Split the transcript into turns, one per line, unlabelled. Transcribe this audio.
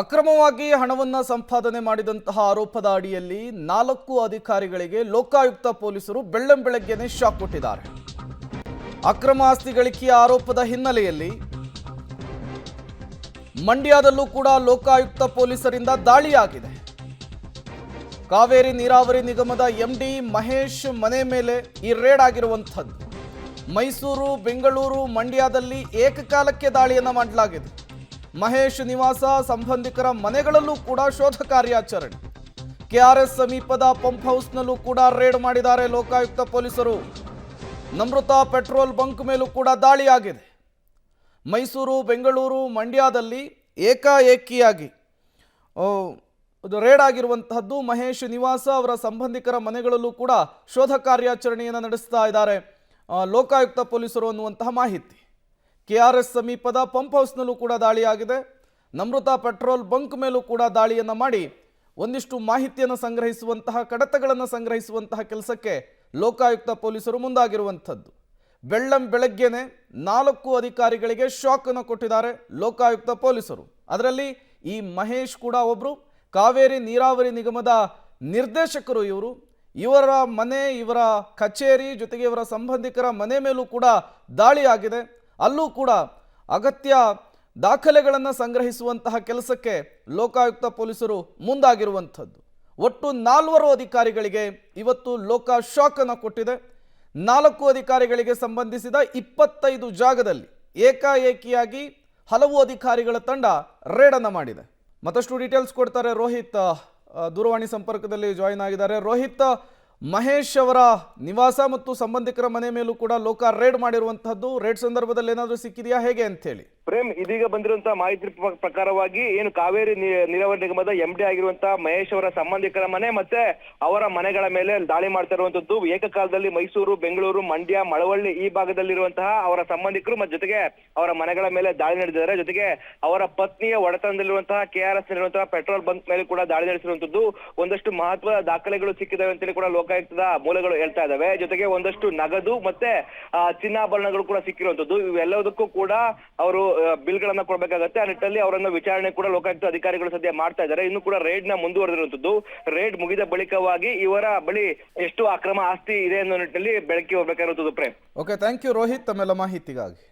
ಅಕ್ರಮವಾಗಿ ಹಣವನ್ನು ಸಂಪಾದನೆ ಮಾಡಿದಂತಹ ಆರೋಪದ ಅಡಿಯಲ್ಲಿ 4 ಅಧಿಕಾರಿಗಳಿಗೆ ಲೋಕಾಯುಕ್ತ ಪೊಲೀಸರು ಬೆಳ್ಳಂಬೆಳಗ್ಗೆನೇ ಶಾಕ್ ಕೊಟ್ಟಿದ್ದಾರೆ. ಅಕ್ರಮ ಆಸ್ತಿ ಗಳಿಕೆಯ ಆರೋಪದ ಹಿನ್ನೆಲೆಯಲ್ಲಿ ಮಂಡ್ಯದಲ್ಲೂ ಕೂಡ ಲೋಕಾಯುಕ್ತ ಪೊಲೀಸರಿಂದ ದಾಳಿಯಾಗಿದೆ. ಕಾವೇರಿ ನೀರಾವರಿ ನಿಗಮದ ಎಂಡಿ ಮಹೇಶ್ ಮನೆ ಮೇಲೆ ಈ ರೇಡ್ ಆಗಿರುವಂಥದ್ದು. ಮೈಸೂರು, ಬೆಂಗಳೂರು, ಮಂಡ್ಯದಲ್ಲಿ ಏಕಕಾಲಕ್ಕೆ ದಾಳಿಯನ್ನು ಮಾಡಲಾಗಿದೆ. ಮಹೇಶ್ ನಿವಾಸ, ಸಂಬಂಧಿಕರ ಮನೆಗಳಲ್ಲೂ ಕೂಡ ಶೋಧ ಕಾರ್ಯಾಚರಣೆ. ಕೆಆರ್ಎಸ್ ಸಮೀಪದ ಪಂಪ್ ಹೌಸ್ನಲ್ಲೂ ಕೂಡ ರೇಡ್ ಮಾಡಿದ್ದಾರೆ ಲೋಕಾಯುಕ್ತ ಪೊಲೀಸರು. ನಮೃತ ಪೆಟ್ರೋಲ್ ಬಂಕ್ ಮೇಲೂ ಕೂಡ ದಾಳಿಯಾಗಿದೆ. ಮೈಸೂರು, ಬೆಂಗಳೂರು, ಮಂಡ್ಯದಲ್ಲಿ ಏಕಾಏಕಿಯಾಗಿ ರೇಡ್ ಆಗಿರುವಂತಹದ್ದು. ಮಹೇಶ್ ನಿವಾಸ, ಅವರ ಸಂಬಂಧಿಕರ ಮನೆಗಳಲ್ಲೂ ಕೂಡ ಶೋಧ ಕಾರ್ಯಾಚರಣೆಯನ್ನು ನಡೆಸ್ತಾ ಇದ್ದಾರೆ ಲೋಕಾಯುಕ್ತ ಪೊಲೀಸರು ಅನ್ನುವಂತಹ ಮಾಹಿತಿ. ಕೆಆರ್ಎಸ್ ಸಮೀಪದ ಪಂಪ್ ಹೌಸ್ನಲ್ಲೂ ಕೂಡ ದಾಳಿಯಾಗಿದೆ. ನಮೃತ ಪೆಟ್ರೋಲ್ ಬಂಕ್ ಮೇಲೂ ಕೂಡ ದಾಳಿಯನ್ನು ಮಾಡಿ ಒಂದಿಷ್ಟು ಮಾಹಿತಿಯನ್ನು ಸಂಗ್ರಹಿಸುವಂತಹ, ಕಡತಗಳನ್ನು ಸಂಗ್ರಹಿಸುವಂತಹ ಕೆಲಸಕ್ಕೆ ಲೋಕಾಯುಕ್ತ ಪೊಲೀಸರು ಮುಂದಾಗಿರುವಂಥದ್ದು. ಬೆಳ್ಳಂಬೆಳಗ್ಗೆನೆ 4 ಅಧಿಕಾರಿಗಳಿಗೆ ಶಾಕ್ ಅನ್ನು ಕೊಟ್ಟಿದ್ದಾರೆ ಲೋಕಾಯುಕ್ತ ಪೊಲೀಸರು. ಅದರಲ್ಲಿ ಈ ಮಹೇಶ್ ಕೂಡ ಒಬ್ಬರು. ಕಾವೇರಿ ನೀರಾವರಿ ನಿಗಮದ ನಿರ್ದೇಶಕರು ಇವರು. ಇವರ ಮನೆ, ಇವರ ಕಚೇರಿ ಜೊತೆಗೆ ಇವರ ಸಂಬಂಧಿಕರ ಮನೆ ಮೇಲೂ ಕೂಡ ದಾಳಿಯಾಗಿದೆ. ಅಲ್ಲೂ ಕೂಡ ಅಗತ್ಯ ದಾಖಲೆಗಳನ್ನು ಸಂಗ್ರಹಿಸುವಂತಹ ಕೆಲಸಕ್ಕೆ ಲೋಕಾಯುಕ್ತ ಪೊಲೀಸರು ಮುಂದಾಗಿರುವಂಥದ್ದು. ಒಟ್ಟು 4 ಅಧಿಕಾರಿಗಳಿಗೆ ಇವತ್ತು ಲೋಕ ಶಾಕ್ ಅನ್ನು ಕೊಟ್ಟಿದೆ. 4 ಅಧಿಕಾರಿಗಳಿಗೆ ಸಂಬಂಧಿಸಿದ 25 ಜಾಗದಲ್ಲಿ ಏಕಾಏಕಿಯಾಗಿ ಹಲವು ಅಧಿಕಾರಿಗಳ ತಂಡ ರೇಡ್ ಅನ್ನು ಮಾಡಿದೆ. ಮತ್ತಷ್ಟು ಡೀಟೇಲ್ಸ್ ಕೊಡ್ತಾರೆ ರೋಹಿತ್, ದೂರವಾಣಿ ಸಂಪರ್ಕದಲ್ಲಿ ಜಾಯಿನ್ ಆಗಿದ್ದಾರೆ. ರೋಹಿತ್, ಮಹೇಶ್ ಅವರ ನಿವಾಸ ಮತ್ತು ಸಂಬಂಧಿಕರ ಮನೆ ಮೇಲೂ ಕೂಡ ಲೋಕ ರೇಡ್ ಮಾಡಿರುವಂತಹದ್ದು. ರೇಡ್ ಸಂದರ್ಭದಲ್ಲಿ ಏನಾದರೂ ಸಿಕ್ಕಿದೆಯಾ, ಹೇಗೆ ಅಂತ ಹೇಳಿ?
ಪ್ರೇಮ್, ಇದೀಗ ಬಂದಿರುವಂತಹ ಮಾಹಿತಿ ಪ್ರಕಾರವಾಗಿ ಏನು ಕಾವೇರಿ ನೀರಾವರಿ ನಿಗಮದ ಎಂಡಿ ಆಗಿರುವಂತಹ ಮಹೇಶ್ ಅವರ ಸಂಬಂಧಿಕರ ಮನೆ ಮತ್ತೆ ಅವರ ಮನೆಗಳ ಮೇಲೆ ದಾಳಿ ಮಾಡ್ತಾ ಇರುವಂತದ್ದು. ಏಕಕಾಲದಲ್ಲಿ ಮೈಸೂರು, ಬೆಂಗಳೂರು, ಮಂಡ್ಯ, ಮಳವಳ್ಳಿ ಈ ಭಾಗದಲ್ಲಿರುವಂತಹ ಅವರ ಸಂಬಂಧಿಕರು ಮತ್ತು ಜೊತೆಗೆ ಅವರ ಮನೆಗಳ ಮೇಲೆ ದಾಳಿ ನಡೆದಿದ್ದಾರೆ. ಜೊತೆಗೆ ಅವರ ಪತ್ನಿಯ ಒಡೆತನದಲ್ಲಿರುವಂತಹ ಕೆಆರ್ಎಸ್ ನಲ್ಲಿರುವಂತಹ ಪೆಟ್ರೋಲ್ ಬಂಕ್ ಮೇಲೆ ಕೂಡ ದಾಳಿ ನಡೆಸಿರುವಂತದ್ದು. ಒಂದಷ್ಟು ಮಹತ್ವದ ದಾಖಲೆಗಳು ಸಿಕ್ಕಿದಾವೆ ಅಂತೇಳಿ ಕೂಡ ಲೋಕಾಯುಕ್ತದ ಮೂಲಗಳು ಹೇಳ್ತಾ ಇದಾವೆ. ಜೊತೆಗೆ ಒಂದಷ್ಟು ನಗದು ಮತ್ತೆ ಚಿನ್ನಾಭರಣಗಳು ಕೂಡ ಸಿಕ್ಕಿರುವಂತದ್ದು. ಇವೆಲ್ಲದಕ್ಕೂ ಕೂಡ ಅವರು ಬಿಲ್ ಗಳನ್ನ ಕೊಡಬೇಕಾಗತ್ತೆ. ಆ ನಿಟ್ಟಿನಲ್ಲಿ ಅವರನ್ನು ವಿಚಾರಣೆ ಕೂಡ ಲೋಕಾಯುಕ್ತ ಅಧಿಕಾರಿಗಳು ಸದ್ಯ ಮಾಡ್ತಾ ಇದ್ದಾರೆ. ಇನ್ನು ಕೂಡ ರೇಡ್ ನ ಮುಂದುವರೆದಿರುವಂತದ್ದು. ರೇಡ್ ಮುಗಿದ ಬಳಿಕವಾಗಿ ಇವರ ಬಳಿ ಎಷ್ಟು ಅಕ್ರಮ ಆಸ್ತಿ ಇದೆ ಅನ್ನೋ ನಿಟ್ಟಿನಲ್ಲಿ ಬೆಳಕಿ ಹೋಗ್ಬೇಕಾಗಿರುತ್ತದೆ. Prem,
okay, thank you Rohith ತಮ್ಮೆಲ್ಲ ಮಾಹಿತಿಗಾಗಿ.